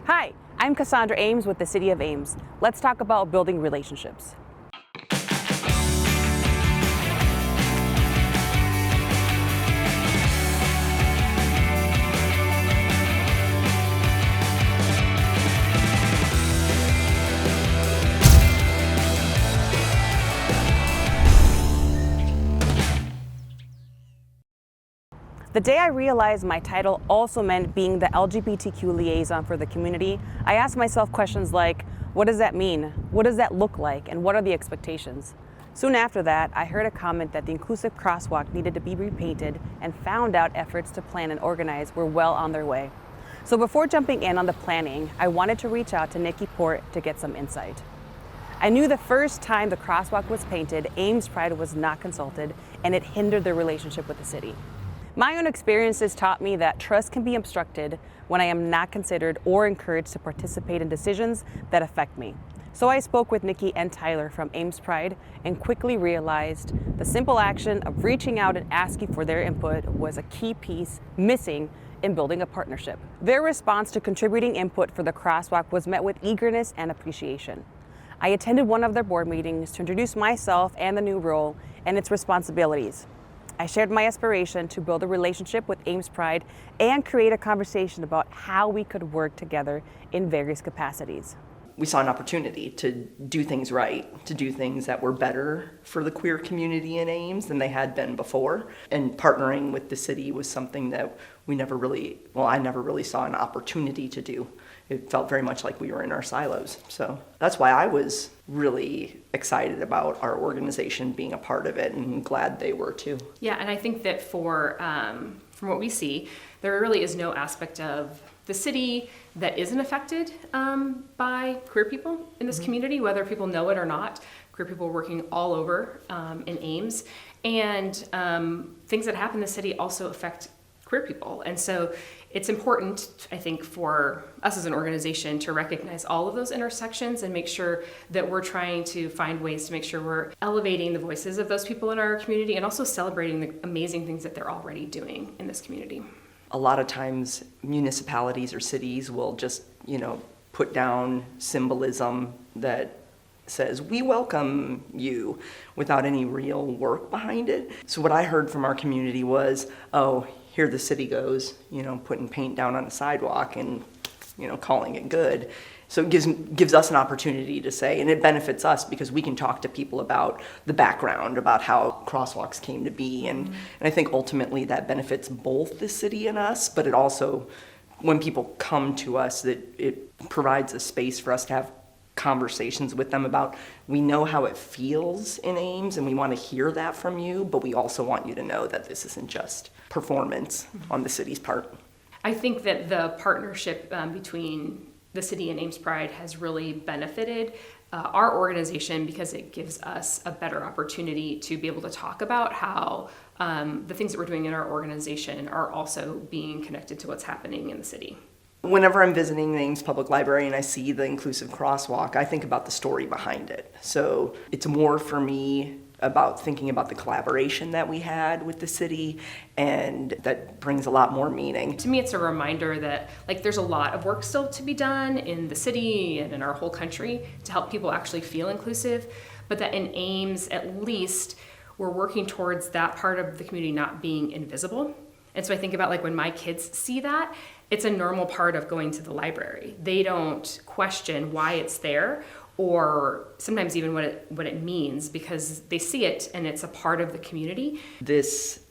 Hi, I'm Casandra Ames with the City of Ames. Let's talk about building relationships. The day I realized my title also meant being the LGBTQ liaison for the community, I asked myself questions like, what does that mean? What does that look like? And what are the expectations? Soon after that, I heard a comment that the inclusive crosswalk needed to be repainted and found out efforts to plan and organize were well on their way. So before jumping in on the planning, I wanted to reach out to Nikki Port to get some insight. I knew the first time the crosswalk was painted, Ames Pride was not consulted, and it hindered their relationship with the city. My own experiences taught me that trust can be obstructed when I am not considered or encouraged to participate in decisions that affect me. So I spoke with Nikki and Tyler from Ames Pride and quickly realized the simple action of reaching out and asking for their input was a key piece missing in building a partnership. Their response to contributing input for the crosswalk was met with eagerness and appreciation. I attended one of their board meetings to introduce myself and the new role and its responsibilities. I shared my aspiration to build a relationship with Ames Pride and create a conversation about how we could work together in various capacities. We saw an opportunity to do things right, to do things that were better for the queer community in Ames than they had been before. And partnering with the city was something that I never really saw an opportunity to do. It felt very much like we were in our silos. So that's why I was really excited about our organization being a part of it, and glad they were too. Yeah, and I think that from what we see, there really is no aspect of the city that isn't affected by queer people in this community, whether people know it or not. Queer people are working all over in Ames, and things that happen in the city also affect queer people. And so it's important, I think, for us as an organization to recognize all of those intersections and make sure that we're trying to find ways to make sure we're elevating the voices of those people in our community and also celebrating the amazing things that they're already doing in this community. A lot of times municipalities or cities will just, put down symbolism that says, we welcome you, without any real work behind it. So what I heard from our community was, oh, here the city goes, putting paint down on a sidewalk and, calling it good. So it gives us an opportunity to say, and it benefits us because we can talk to people about the background, about how crosswalks came to be. And I think ultimately that benefits both the city and us, but it also, when people come to us, that it provides a space for us to have conversations with them about, we know how it feels in Ames and we want to hear that from you, but we also want you to know that this isn't just performance on the city's part. I think that the partnership between the city and Ames Pride has really benefited our organization because it gives us a better opportunity to be able to talk about how the things that we're doing in our organization are also being connected to what's happening in the city. Whenever I'm visiting the Ames Public Library and I see the inclusive crosswalk, I think about the story behind it. So it's more for me about thinking about the collaboration that we had with the city, and that brings a lot more meaning. To me, it's a reminder that there's a lot of work still to be done in the city and in our whole country to help people actually feel inclusive, but that in Ames, at least, we're working towards that part of the community not being invisible. And so I think about when my kids see that, it's a normal part of going to the library. They don't question why it's there or sometimes even what it means, because they see it and it's a part of the community. This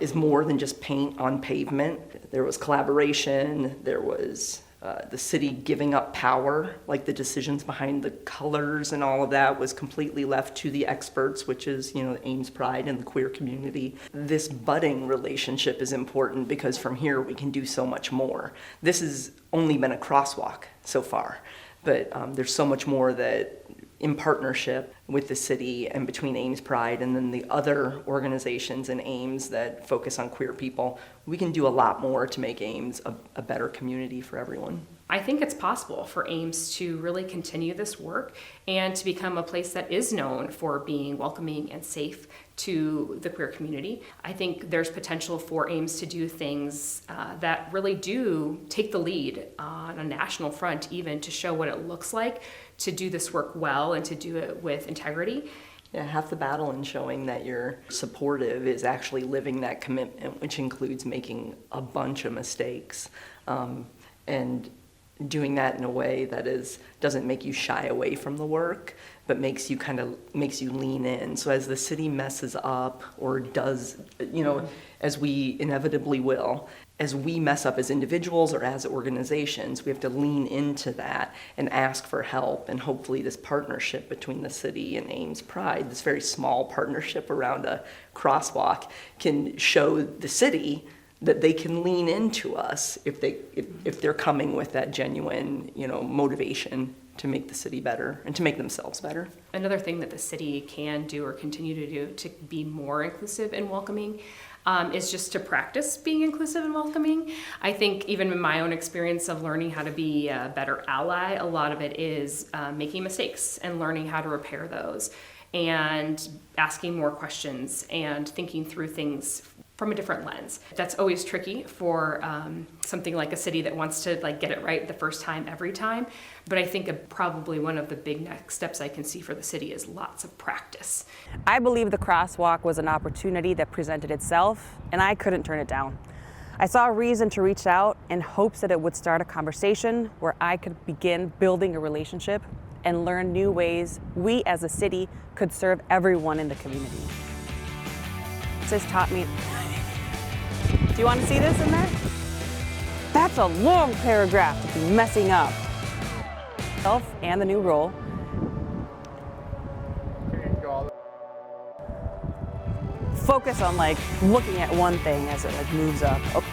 is more than just paint on pavement. There was collaboration, there was the city giving up power, the decisions behind the colors and all of that was completely left to the experts, which is, Ames Pride and the queer community. This budding relationship is important because from here we can do so much more. This has only been a crosswalk so far, but there's so much more that in partnership with the city and between Ames Pride and then the other organizations in Ames that focus on queer people, we can do a lot more to make Ames a better community for everyone. I think it's possible for Ames to really continue this work and to become a place that is known for being welcoming and safe to the queer community. I think there's potential for Ames to do things that really do take the lead on a national front, even to show what it looks like to do this work well and to do it with integrity. Yeah, half the battle in showing that you're supportive is actually living that commitment, which includes making a bunch of mistakes, and doing that in a way that doesn't make you shy away from the work, but makes you lean in. So as the city messes up or does, as we inevitably will, as we mess up as individuals or as organizations, we have to lean into that and ask for help. And hopefully this partnership between the city and Ames Pride, this very small partnership around a crosswalk, can show the city that they can lean into us if they're coming with that genuine, motivation to make the city better and to make themselves better. Another thing that the city can do or continue to do to be more inclusive and welcoming is just to practice being inclusive and welcoming. I think even in my own experience of learning how to be a better ally, a lot of it is making mistakes and learning how to repair those and asking more questions and thinking through things from a different lens. That's always tricky for something like a city that wants to get it right the first time, every time. But I think probably one of the big next steps I can see for the city is lots of practice. I believe the crosswalk was an opportunity that presented itself, and I couldn't turn it down. I saw a reason to reach out in hopes that it would start a conversation where I could begin building a relationship and learn new ways we as a city could serve everyone in the community. This taught me. Do you want to see this in there? That's a long paragraph to be messing up. Self and the new role. Focus on looking at one thing as it moves up. Okay.